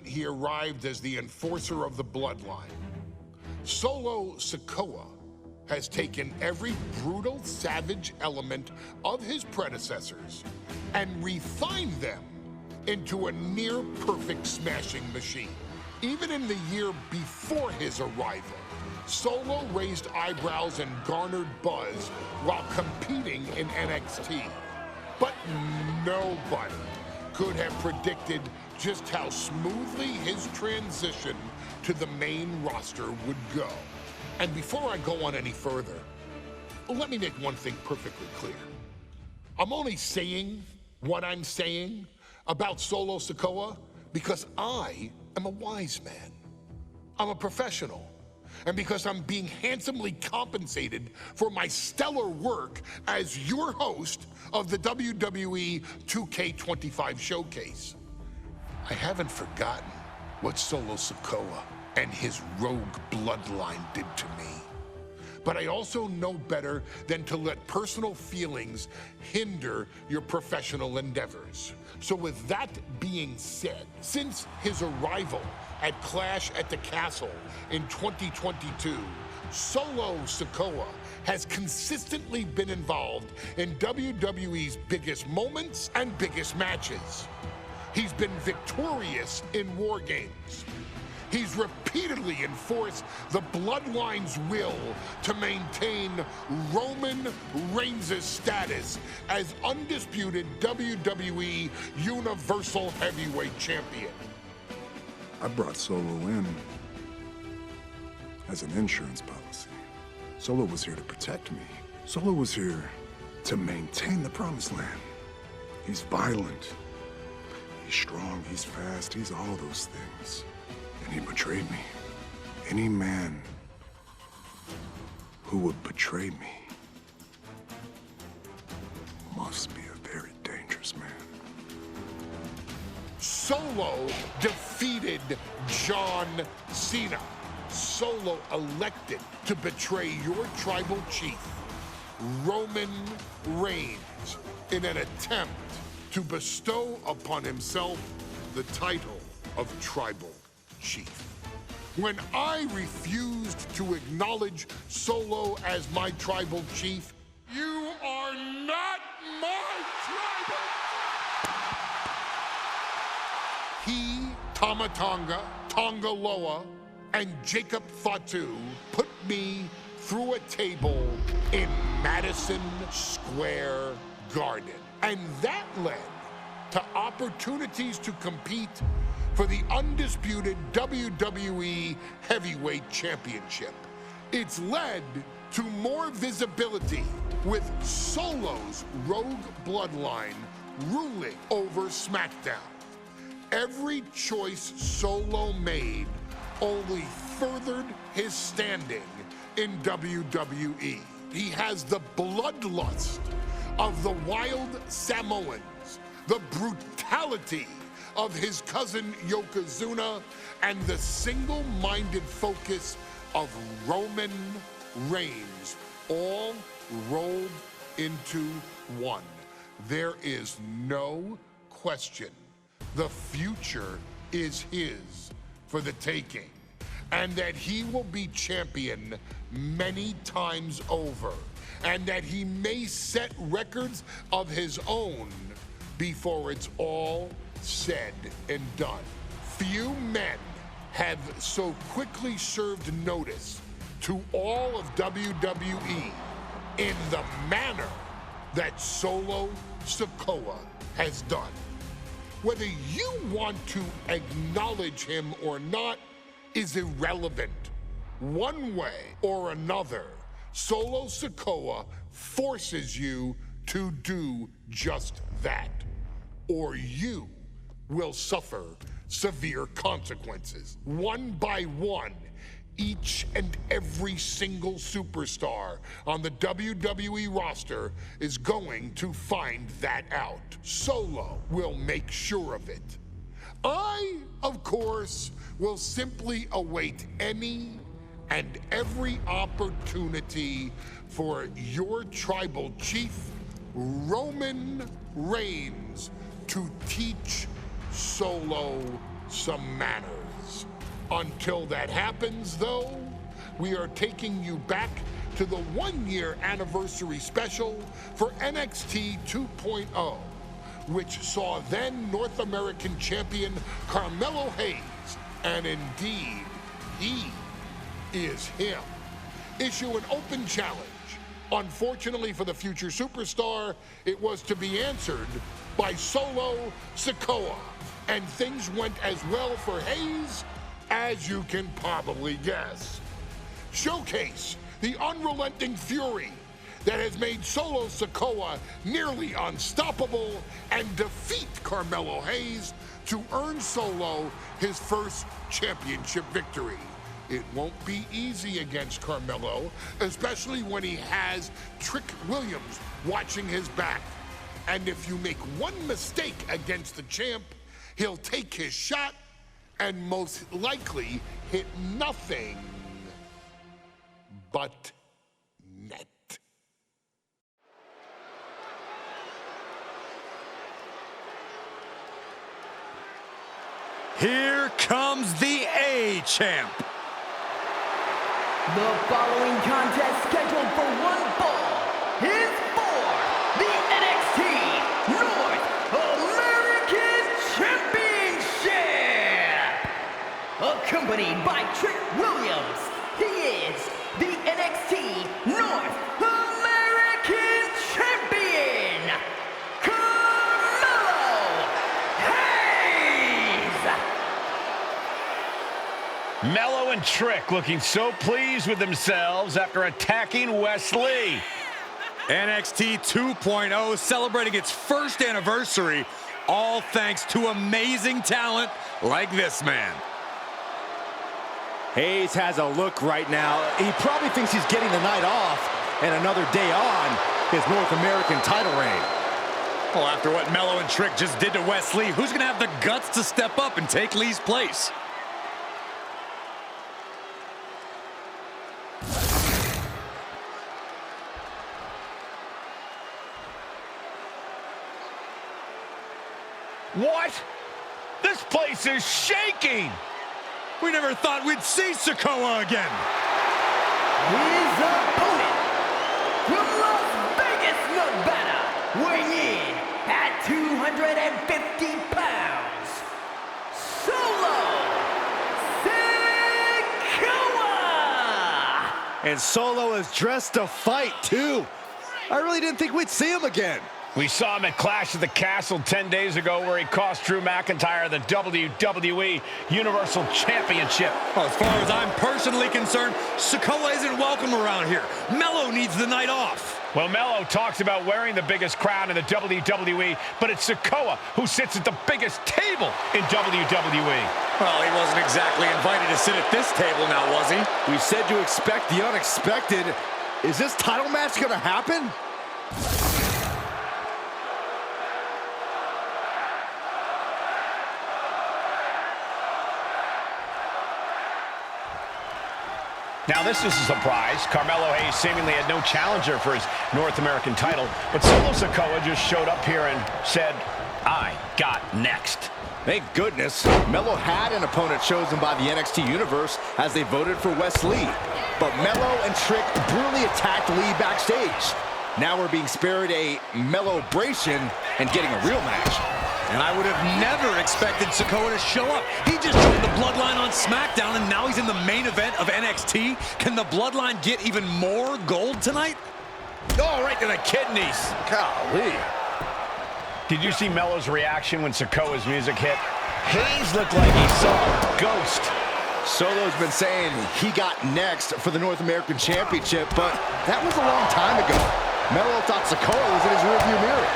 He arrived as the enforcer of the bloodline. Solo Sikoa has taken every brutal, savage element of his predecessors and refined them into a near-perfect smashing machine. Even in the year before his arrival, Solo raised eyebrows and garnered buzz while competing in NXT. But nobody could have predicted just how smoothly his transition to the main roster would go. And before I go on any further, let me make one thing perfectly clear. I'm only saying what I'm saying about Solo Sikoa because I am a wise man. I'm a professional. And because I'm being handsomely compensated for my stellar work as your host of the WWE 2K25 showcase. I haven't forgotten what Solo Sikoa and his rogue bloodline did to me. But I also know better than to let personal feelings hinder your professional endeavors. So with that being said, since his arrival at Clash at the Castle in 2022, Solo Sikoa has consistently been involved in WWE's biggest moments and biggest matches. He's been victorious in War Games. He's repeatedly enforced the Bloodline's will to maintain Roman Reigns' status as undisputed WWE Universal Heavyweight Champion. I brought Solo in as an insurance policy. Solo was here to protect me. Solo was here to maintain the promised land. He's violent. He's strong, he's fast, he's all those things. And he betrayed me. Any man who would betray me must be a very dangerous man. Solo defeated John Cena. Solo elected to betray your tribal chief, Roman Reigns, in an attempt to bestow upon himself the title of tribal chief. When I refused to acknowledge Solo as my tribal chief, you are not my tribal. He, Tamatonga, Tongaloa, and Jacob Fatu put me through a table in Madison Square Garden. And that led to opportunities to compete for the undisputed WWE Heavyweight Championship. It's led to more visibility with Solo's rogue bloodline ruling over SmackDown. Every choice Solo made only furthered his standing in WWE. He has the bloodlust of the wild Samoans, the brutality of his cousin Yokozuna, and the single-minded focus of Roman Reigns, all rolled into one. There is no question the future is his for the taking, and that he will be champion many times over, and that he may set records of his own before it's all said and done. Few men have so quickly served notice to all of WWE in the manner that Solo Sikoa has done. Whether you want to acknowledge him or not is irrelevant. One way or another, Solo Sikoa forces you to do just that, or you will suffer severe consequences. One by one, each and every single superstar on the WWE roster is going to find that out. Solo will make sure of it. I, of course, will simply await any and every opportunity for your tribal chief, Roman Reigns, to teach Solo some manners. Until that happens, though, we are taking you back to the one-year anniversary special for NXT 2.0, which saw then North American champion Carmelo Hayes, and indeed, he is him, issue an open challenge. Unfortunately for the future superstar, it was to be answered by Solo Sikoa, and things went as well for Hayes as you can probably guess. Showcase the unrelenting fury that has made Solo Sikoa nearly unstoppable and defeat Carmelo Hayes to earn Solo his first championship victory. It won't be easy against Carmelo, especially when he has Trick Williams watching his back. And if you make one mistake against the champ, he'll take his shot and most likely hit nothing but net. Here comes the A-Champ. The following contest scheduled for one fall is for the NXT North American Championship. Accompanied by Trick Williams, he is the NXT North American Champion, Carmelo Hayes. Mello and Trick looking so pleased with themselves after attacking Wesley. NXT 2.0 celebrating its first anniversary, all thanks to amazing talent like this man. Hayes has a look right now. He probably thinks he's getting the night off and another day on his North American title reign. Well, after what Mello and Trick just did to Wesley, who's going to have the guts to step up and take Lee's place? What? This place is shaking! We never thought we'd see Sikoa again. His opponent from Las Vegas, Nevada, weighing in at 250 pounds, Solo Sikoa! And Solo is dressed to fight, too. I really didn't think we'd see him again. We saw him at Clash at the Castle 10 days ago where he cost Drew McIntyre the WWE Universal Championship. Well, as far as I'm personally concerned, Sikoa isn't welcome around here. Mello needs the night off. Well, Mello talks about wearing the biggest crown in the WWE, but it's Sikoa who sits at the biggest table in WWE. Well, he wasn't exactly invited to sit at this table now, was he? We said to expect the unexpected. Is this title match gonna happen? Now, this is a surprise. Carmelo Hayes seemingly had no challenger for his North American title, but Solo Sikoa just showed up here and said, I got next. Thank goodness. Mello had an opponent chosen by the NXT Universe as they voted for Wes Lee. But Mello and Trick brutally attacked Lee backstage. Now we're being spared a Mello-bration and getting a real match. And I would have never expected Sikoa to show up. He just joined the Bloodline on SmackDown, and now he's in the main event of NXT. Can the Bloodline get even more gold tonight? Oh, right to the kidneys. Golly. Did you see Mello's reaction when Sikoa's music hit? Hayes looked like he saw a ghost. Solo's been saying he got next for the North American Championship, but that was a long time ago. Mello thought Sikoa was in his rearview mirror.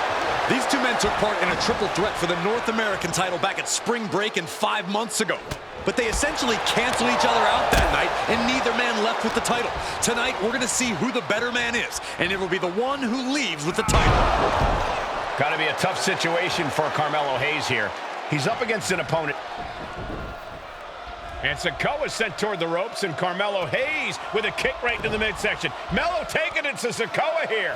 These two men took part in a triple threat for the North American title back at Spring Break and 5 months ago. But they essentially canceled each other out that night, and neither man left with the title. Tonight, we're going to see who the better man is, and it will be the one who leaves with the title. Got to be a tough situation for Carmelo Hayes here. He's up against an opponent. And Sikoa sent toward the ropes, and Carmelo Hayes with a kick right to the midsection. Mello taking it to Sikoa here.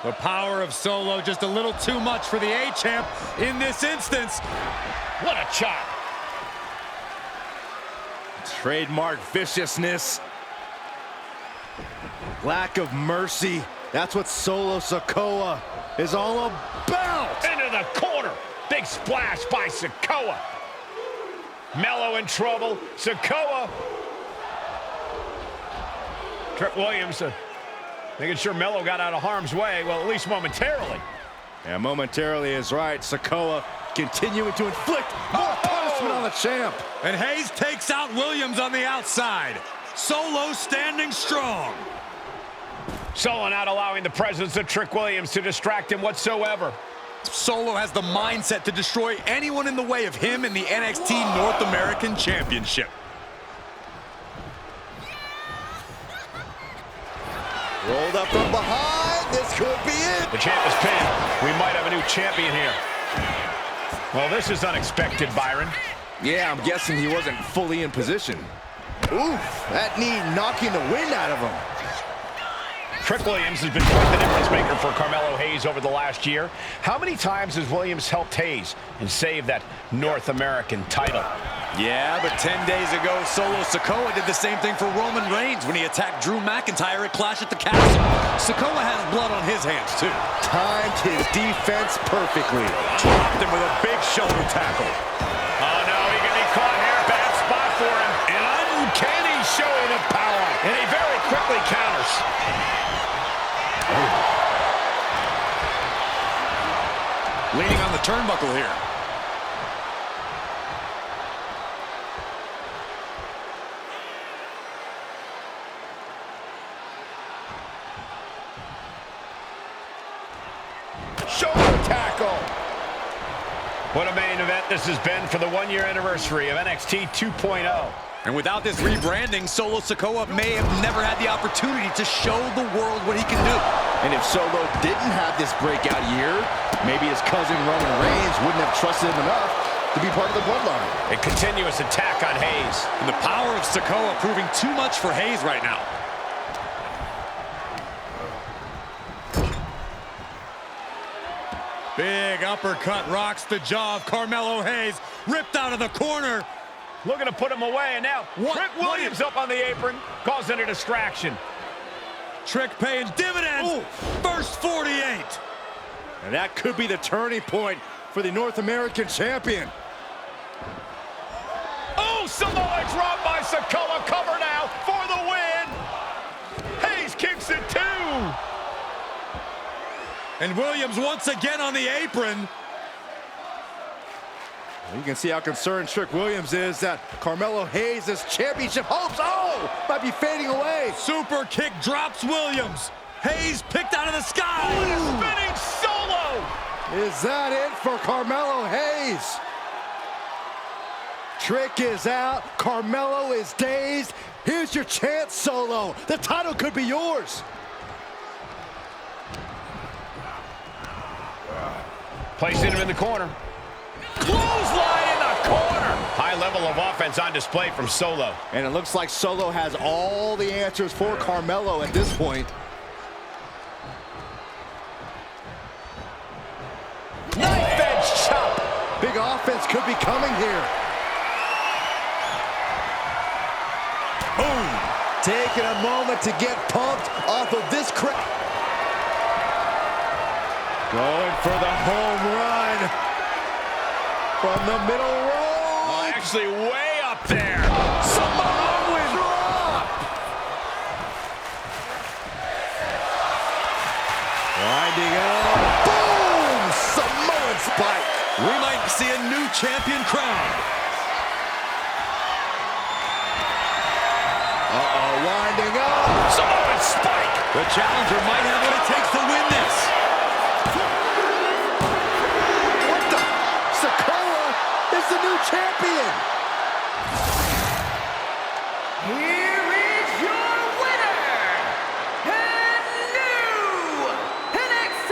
The power of Solo just a little too much for the A-Champ in this instance. What a chop. Trademark viciousness. Lack of mercy. That's what Solo Sikoa is all about. Into the corner. Big splash by Sikoa. Melo in trouble. Sikoa. Trick Williams making sure Melo got out of harm's way. Well, at least momentarily. Yeah, momentarily is right. Sikoa continuing to inflict more punishment on the champ. And Hayes takes out Williams on the outside. Solo standing strong. Solo not allowing the presence of Trick Williams to distract him whatsoever. Solo has the mindset to destroy anyone in the way of him in the NXT North American Championship. Rolled up from behind. This could be it. The champ is pinned. We might have a new champion here. Well, this is unexpected, Byron. Yeah, I'm guessing he wasn't fully in position. Oof, that knee knocking the wind out of him. Trick Williams has been quite the difference maker for Carmelo Hayes over the last year. How many times has Williams helped Hayes and saved that North American title? Yeah, but 10 days ago, Solo Sikoa did the same thing for Roman Reigns when he attacked Drew McIntyre at Clash at the Castle. Sikoa has blood on his hands, too. Timed his defense perfectly. Dropped him with a big shoulder tackle. Oh, no, he can be caught here. Bad spot for him. An uncanny showing of power. And he very quickly counters. Leaning on the turnbuckle here. Shoulder tackle. What a main event this has been for the one-year anniversary of NXT 2.0. And without this rebranding, Solo Sikoa may have never had the opportunity to show the world what he can do. And if Solo didn't have this breakout year, maybe his cousin Roman Reigns wouldn't have trusted him enough to be part of the bloodline. A continuous attack on Hayes. And the power of Sikoa proving too much for Hayes right now. Big uppercut rocks the jaw of Carmelo Hayes. Ripped out of the corner. Looking to put him away, and now Trick Williams up on the apron, causing a distraction. Trick paying dividends. Ooh. First 48. And that could be the turning point for the North American champion. Oh, Samoa drop by Sikoa. Cover now for the win. Hayes kicks it too. And Williams once again on the apron. You can see how concerned Trick Williams is that Carmelo Hayes' championship hopes, might be fading away. Super kick drops Williams. Hayes picked out of the sky. Spinning Solo. Is that it for Carmelo Hayes? Trick is out. Carmelo is dazed. Here's your chance, Solo. The title could be yours. Placing him in the corner. Clothesline in the corner. High level of offense on display from Solo. And it looks like Solo has all the answers for Carmelo at this point. Knife edge chop. Big offense could be coming here. Boom. Taking a moment to get pumped off of this crowd. Going for the home run from the middle row. Oh, actually way up there. Samoan drop. Winding up. Boom! Samoan spike. We might see a new champion crowned. Winding up. Samoan spike. The challenger might have what it takes to win this. What the? Sikoa is the new champion. Here is your winner, and new NXT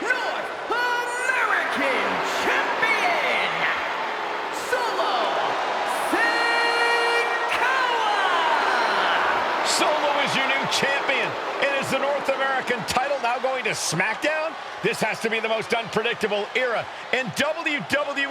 North American Champion, Solo Sikoa! Solo is your new champion. It is the North American title now going to to SmackDown? This has to be the most unpredictable era in WWE